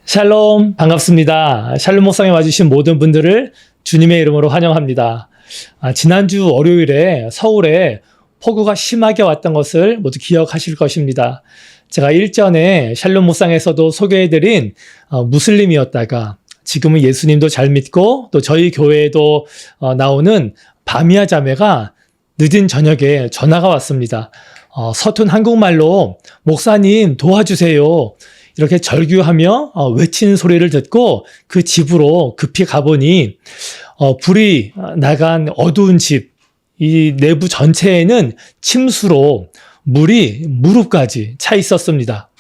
샬롬, 반갑습니다. 샬롬 목상에 와주신 모든 분들을 주님의 이름으로 환영합니다. 지난주 월요일에 서울에 폭우가 심하게 왔던 것을 모두 기억하실 것입니다. 제가 일전에 샬롬 목상에서도 소개해드린 무슬림이었다가 지금은 예수님도 잘 믿고 또 저희 교회에도 나오는 바미아 자매가 늦은 저녁에 전화가 왔습니다. 서툰 한국말로 목사님 도와주세요. 이렇게 절규하며 외치는 소리를 듣고 그 집으로 급히 가보니 불이 나간 어두운 집, 이 내부 전체에는 침수로 물이 무릎까지 차 있었습니다.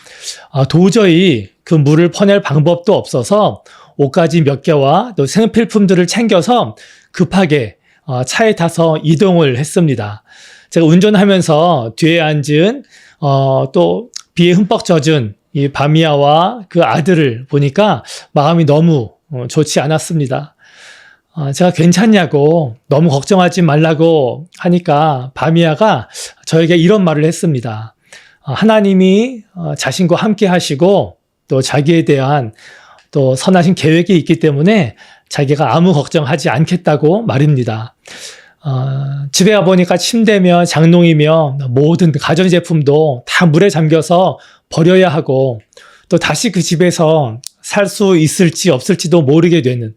도저히 그 물을 퍼낼 방법도 없어서 옷가지 몇 개와 또 생필품들을 챙겨서 급하게 차에 타서 이동을 했습니다. 제가 운전하면서 뒤에 앉은 또 비에 흠뻑 젖은 이 바미아와 그 아들을 보니까 마음이 너무 좋지 않았습니다. 제가 괜찮냐고 너무 걱정하지 말라고 하니까 바미아가 저에게 이런 말을 했습니다. 하나님이 자신과 함께 하시고 또 자기에 대한 또 선하신 계획이 있기 때문에 자기가 아무 걱정하지 않겠다고 말입니다. 집에 와보니까 침대며 장롱이며 모든 가전제품도 다 물에 잠겨서 버려야 하고 또 다시 그 집에서 살 수 있을지 없을지도 모르게 되는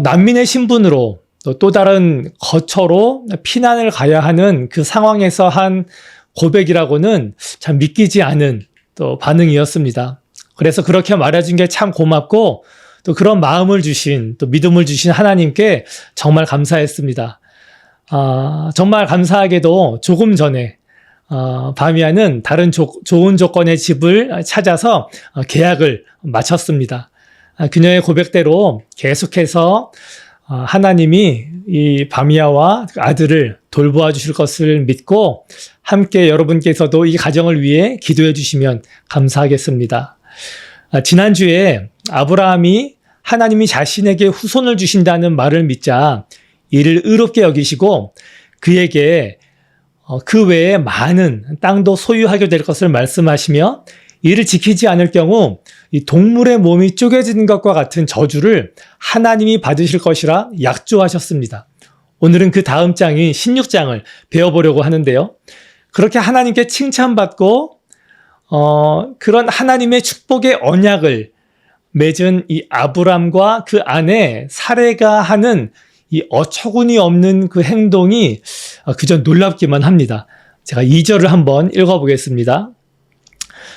난민의 신분으로 또 다른 거처로 피난을 가야 하는 그 상황에서 한 고백이라고는 참 믿기지 않은 또 반응이었습니다. 그래서 그렇게 말해준 게 참 고맙고 또 그런 마음을 주신 또 믿음을 주신 하나님께 정말 감사했습니다. 정말 감사하게도 조금 전에 바미아는 다른 좋은 조건의 집을 찾아서 계약을 마쳤습니다. 그녀의 고백대로 계속해서 하나님이 이 바미아와 아들을 돌보아 주실 것을 믿고 함께 여러분께서도 이 가정을 위해 기도해 주시면 감사하겠습니다. 지난주에 아브라함이 하나님이 자신에게 후손을 주신다는 말을 믿자 이를 의롭게 여기시고 그에게 그 외에 많은 땅도 소유하게 될 것을 말씀하시며 이를 지키지 않을 경우 이 동물의 몸이 쪼개지는 것과 같은 저주를 하나님이 받으실 것이라 약조하셨습니다. 오늘은 그 다음 장인 16장을 배워보려고 하는데요. 그렇게 하나님께 칭찬받고 그런 하나님의 축복의 언약을 맺은 이 아브람과 그 아내 사레가 하는 이 어처구니 없는 그 행동이 그저 놀랍기만 합니다. 제가 2절을 한번 읽어보겠습니다.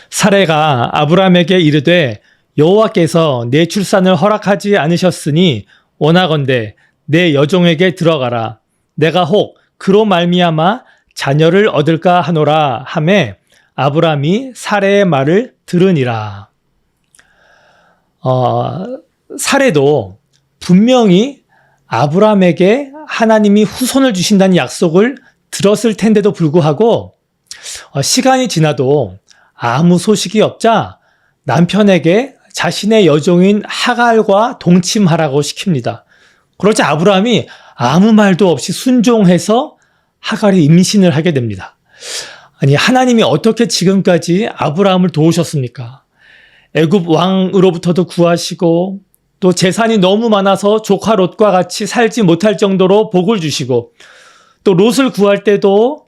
사레가 아브람에게 이르되 여호와께서 내 출산을 허락하지 않으셨으니 원하건대 내 여종에게 들어가라. 내가 혹 그로 말미암아 자녀를 얻을까 하노라 하매 아브람이 사레의 말을 들으니라. 사레도 분명히 아브람에게 하나님이 후손을 주신다는 약속을 들었을 텐데도 불구하고 시간이 지나도 아무 소식이 없자 남편에게 자신의 여종인 하갈과 동침하라고 시킵니다. 그러자 아브람이 아무 말도 없이 순종해서 하갈이 임신을 하게 됩니다. 아니, 하나님이 어떻게 지금까지 아브라함을 도우셨습니까? 애굽 왕으로부터도 구하시고 또 재산이 너무 많아서 조카 롯과 같이 살지 못할 정도로 복을 주시고 또 롯을 구할 때도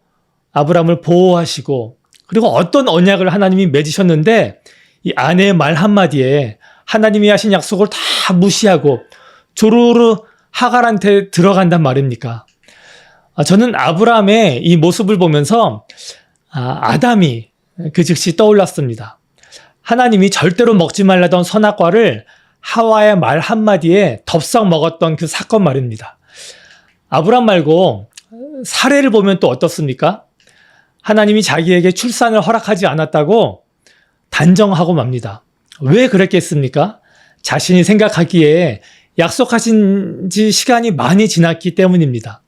아브라함을 보호하시고 그리고 어떤 언약을 하나님이 맺으셨는데 이 아내의 말 한마디에 하나님이 하신 약속을 다 무시하고 조르르 하갈한테 들어간단 말입니까? 저는 아브라함의 이 모습을 보면서 아담이 그 즉시 떠올랐습니다. 하나님이 절대로 먹지 말라던 선악과를 하와의 말 한마디에 덥석 먹었던 그 사건 말입니다. 아브람 말고 사레를 보면 또 어떻습니까? 하나님이 자기에게 출산을 허락하지 않았다고 단정하고 맙니다. 왜 그랬겠습니까? 자신이 생각하기에 약속하신 지 시간이 많이 지났기 때문입니다.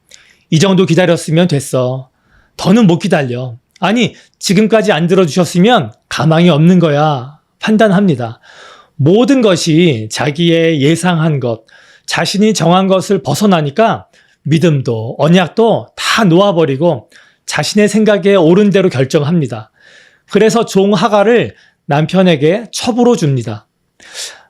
이 정도 기다렸으면 됐어. 더는 못 기다려. 아니, 지금까지 안 들어주셨으면 가망이 없는 거야. 판단합니다. 모든 것이 자기의 예상한 것, 자신이 정한 것을 벗어나니까 믿음도 언약도 다 놓아버리고 자신의 생각에 옳은 대로 결정합니다. 그래서 종 하갈을 남편에게 첩으로 줍니다.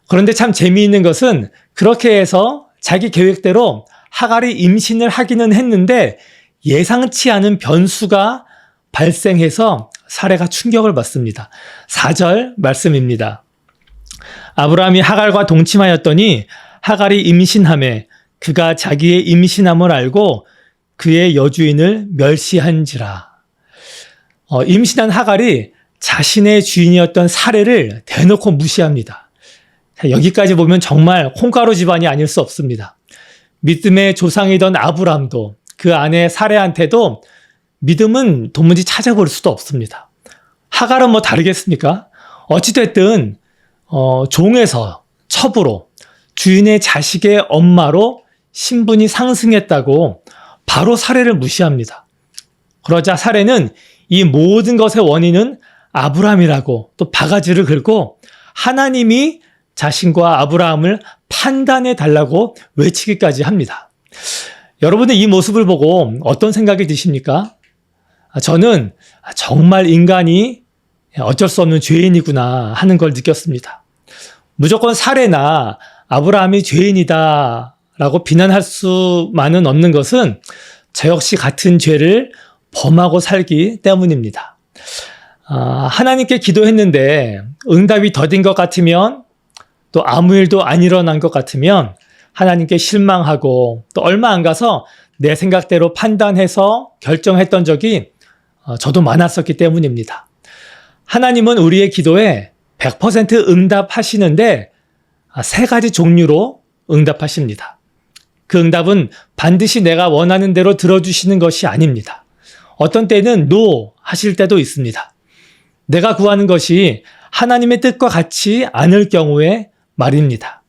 그런데 참 재미있는 것은 그렇게 해서 자기 계획대로 하갈이 임신을 하기는 했는데 예상치 않은 변수가 발생해서 사례가 충격을 받습니다. 4절 말씀입니다. 아브라함이 하갈과 동침하였더니 하갈이 임신하매 그가 자기의 임신함을 알고 그의 여주인을 멸시한지라. 임신한 하갈이 자신의 주인이었던 사례를 대놓고 무시합니다. 여기까지 보면 정말 콩가루 집안이 아닐 수 없습니다. 믿음의 조상이던 아브라함도 그 아내 사례한테도 믿음은 도무지 찾아볼 수도 없습니다. 하갈은 뭐 다르겠습니까? 어찌됐든 종에서 첩으로 주인의 자식의 엄마로 신분이 상승했다고 바로 사례를 무시합니다. 그러자 사례는 이 모든 것의 원인은 아브라함이라고 또 바가지를 긁고 하나님이 자신과 아브라함을 판단해 달라고 외치기까지 합니다. 여러분들 이 모습을 보고 어떤 생각이 드십니까? 저는 정말 인간이 어쩔 수 없는 죄인이구나 하는 걸 느꼈습니다. 무조건 사례나 아브라함이 죄인이다 라고 비난할 수만은 없는 것은 저 역시 같은 죄를 범하고 살기 때문입니다. 하나님께 기도했는데 응답이 더딘 것 같으면 또 아무 일도 안 일어난 것 같으면 하나님께 실망하고 또 얼마 안 가서 내 생각대로 판단해서 결정했던 적이 저도 많았었기 때문입니다. 하나님은 우리의 기도에 100% 응답하시는데 세 가지 종류로 응답하십니다. 그 응답은 반드시 내가 원하는 대로 들어주시는 것이 아닙니다. 어떤 때는 노 하실 때도 있습니다. 내가 구하는 것이 하나님의 뜻과 같지 않을 경우에 말입니다.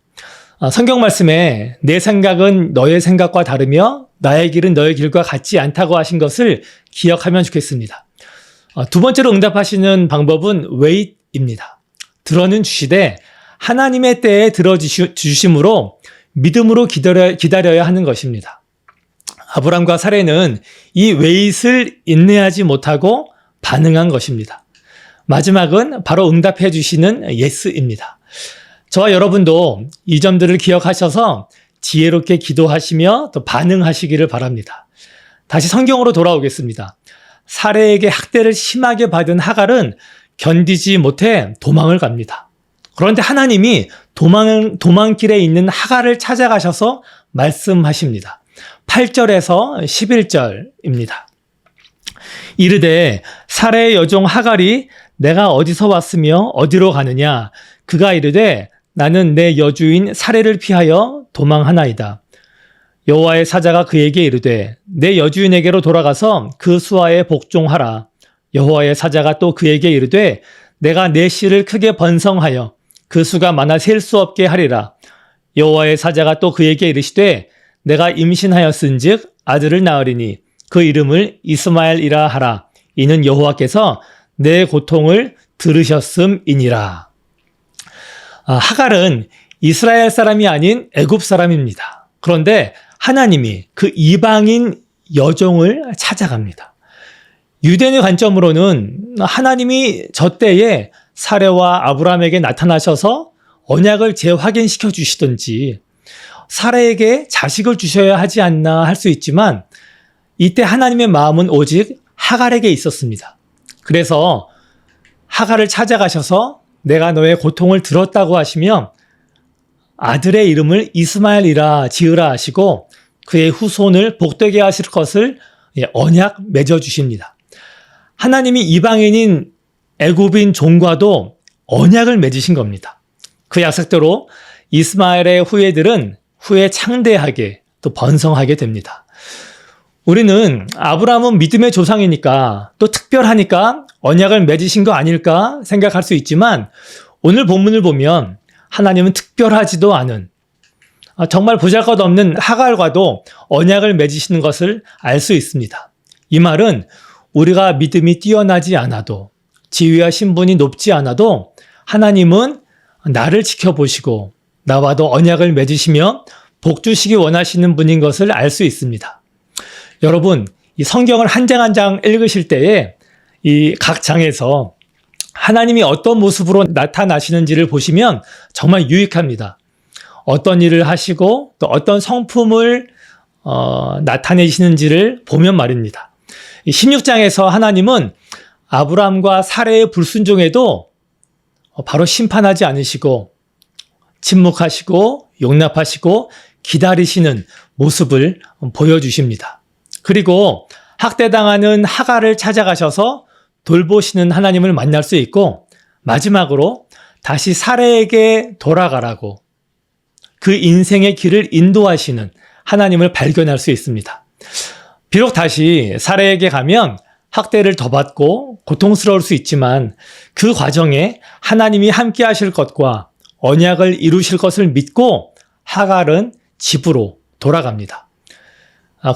성경 말씀에 내 생각은 너의 생각과 다르며 나의 길은 너의 길과 같지 않다고 하신 것을 기억하면 좋겠습니다. 두 번째로 응답하시는 방법은 wait입니다. 들어는 주시되 하나님의 때에 들어주심으로 믿음으로 기다려야 하는 것입니다. 아브람과 사례는 이 wait을 인내하지 못하고 반응한 것입니다. 마지막은 바로 응답해 주시는 yes입니다. 저와 여러분도 이 점들을 기억하셔서 지혜롭게 기도하시며 또 반응하시기를 바랍니다. 다시 성경으로 돌아오겠습니다. 사례에게 학대를 심하게 받은 하갈은 견디지 못해 도망을 갑니다. 그런데 하나님이 도망길에 있는 하갈을 찾아가셔서 말씀하십니다. 8절에서 11절입니다. 이르되 사례의 여종 하갈이 내가 어디서 왔으며 어디로 가느냐? 그가 이르되 나는 내 여주인 사례를 피하여 도망하나이다. 여호와의 사자가 그에게 이르되 내 여주인에게로 돌아가서 그 수하에 복종하라. 여호와의 사자가 또 그에게 이르되 내가 내 씨를 크게 번성하여 그 수가 많아 셀 수 없게 하리라. 여호와의 사자가 또 그에게 이르시되 내가 임신하였은즉 아들을 낳으리니 그 이름을 이스마엘이라 하라. 이는 여호와께서 내 고통을 들으셨음이니라. 하갈은 이스라엘 사람이 아닌 애굽 사람입니다. 그런데 하나님이 그 이방인 여종을 찾아갑니다. 유대인의 관점으로는 하나님이 저 때에 사레와 아브라함에게 나타나셔서 언약을 재확인시켜 주시든지 사레에게 자식을 주셔야 하지 않나 할 수 있지만 이때 하나님의 마음은 오직 하갈에게 있었습니다. 그래서 하갈을 찾아가셔서 내가 너의 고통을 들었다고 하시며 아들의 이름을 이스마엘이라 지으라 하시고 그의 후손을 복되게 하실 것을 언약 맺어 주십니다. 하나님이 이방인인 애굽인 종과도 언약을 맺으신 겁니다. 그 약속대로 이스마엘의 후예들은 후에 창대하게 또 번성하게 됩니다. 우리는 아브라함은 믿음의 조상이니까 또 특별하니까 언약을 맺으신 거 아닐까 생각할 수 있지만 오늘 본문을 보면 하나님은 특별하지도 않은 정말 보잘것없는 하갈과도 언약을 맺으시는 것을 알 수 있습니다. 이 말은 우리가 믿음이 뛰어나지 않아도 지위와 신분이 높지 않아도 하나님은 나를 지켜보시고 나와도 언약을 맺으시며 복 주시기 원하시는 분인 것을 알 수 있습니다. 여러분, 이 성경을 한 장 한 장 읽으실 때에 이 각 장에서 하나님이 어떤 모습으로 나타나시는지를 보시면 정말 유익합니다. 어떤 일을 하시고 또 어떤 성품을 나타내시는지를 보면 말입니다. 16장에서 하나님은 아브라함과 사레의 불순종에도 바로 심판하지 않으시고 침묵하시고 용납하시고 기다리시는 모습을 보여주십니다. 그리고 학대당하는 하갈을 찾아가셔서 돌보시는 하나님을 만날 수 있고, 마지막으로 다시 사레에게 돌아가라고 그 인생의 길을 인도하시는 하나님을 발견할 수 있습니다. 비록 다시 사레에게 가면 학대를 더 받고 고통스러울 수 있지만 그 과정에 하나님이 함께 하실 것과 언약을 이루실 것을 믿고 하갈은 집으로 돌아갑니다.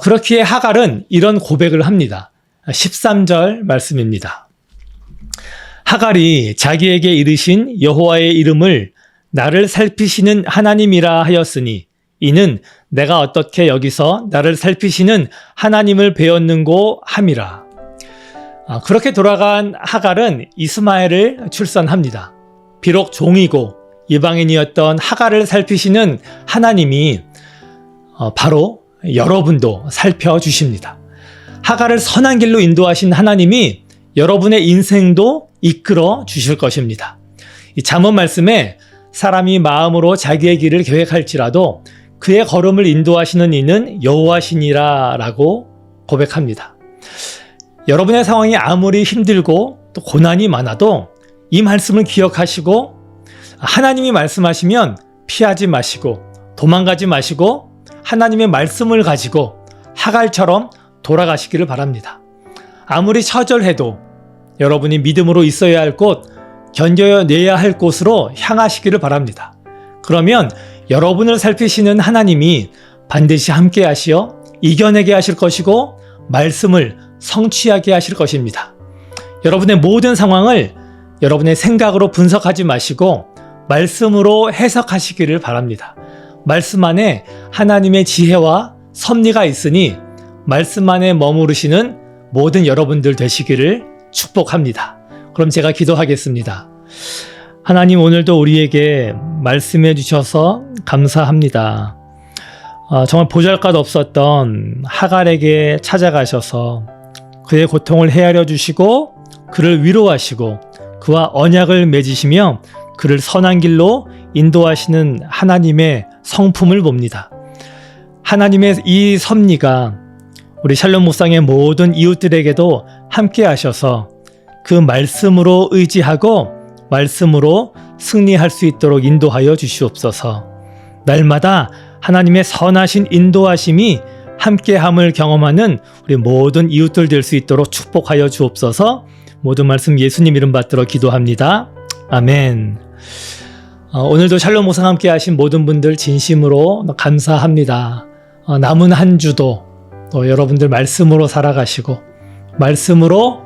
그렇기에 하갈은 이런 고백을 합니다. 13절 말씀입니다. 하갈이 자기에게 이르신 여호와의 이름을 나를 살피시는 하나님이라 하였으니 이는 내가 어떻게 여기서 나를 살피시는 하나님을 배웠는고 함이라. 그렇게 돌아간 하갈은 이스마엘을 출산합니다. 비록 종이고 이방인이었던 하갈을 살피시는 하나님이 바로 여러분도 살펴주십니다. 하갈을 선한 길로 인도하신 하나님이 여러분의 인생도 이끌어 주실 것입니다. 이 잠언 말씀에 사람이 마음으로 자기의 길을 계획할지라도 그의 걸음을 인도하시는 이는 여호와시니라 라고 고백합니다. 여러분의 상황이 아무리 힘들고 또 고난이 많아도 이 말씀을 기억하시고 하나님이 말씀하시면 피하지 마시고 도망가지 마시고 하나님의 말씀을 가지고 하갈처럼 돌아가시기를 바랍니다. 아무리 처절해도 여러분이 믿음으로 있어야 할 곳, 견뎌내야 할 곳으로 향하시기를 바랍니다. 그러면 여러분을 살피시는 하나님이 반드시 함께 하시어 이겨내게 하실 것이고 말씀을 성취하게 하실 것입니다. 여러분의 모든 상황을 여러분의 생각으로 분석하지 마시고 말씀으로 해석하시기를 바랍니다. 말씀 안에 하나님의 지혜와 섭리가 있으니 말씀 안에 머무르시는 모든 여러분들 되시기를 축복합니다. 그럼 제가 기도하겠습니다. 하나님, 오늘도 우리에게 말씀해 주셔서 감사합니다. 정말 보잘것 없었던 하갈에게 찾아가셔서 그의 고통을 헤아려 주시고 그를 위로하시고 그와 언약을 맺으시며 그를 선한 길로 인도하시는 하나님의 성품을 봅니다. 하나님의 이 섭리가 우리 샬롬 묵상의 모든 이웃들에게도 함께 하셔서 그 말씀으로 의지하고 말씀으로 승리할 수 있도록 인도하여 주시옵소서. 날마다 하나님의 선하신 인도하심이 함께함을 경험하는 우리 모든 이웃들 될 수 있도록 축복하여 주옵소서. 모든 말씀 예수님 이름 받들어 기도합니다. 아멘. 오늘도 샬롬 묵상 함께 하신 모든 분들 진심으로 감사합니다. 남은 한 주도 또 여러분들 말씀으로 살아가시고 말씀으로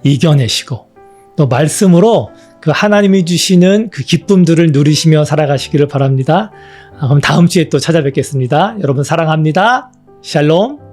이겨내시고 또 말씀으로 그 하나님이 주시는 그 기쁨들을 누리시며 살아가시기를 바랍니다. 그럼 다음 주에 또 찾아뵙겠습니다. 여러분 사랑합니다. 샬롬.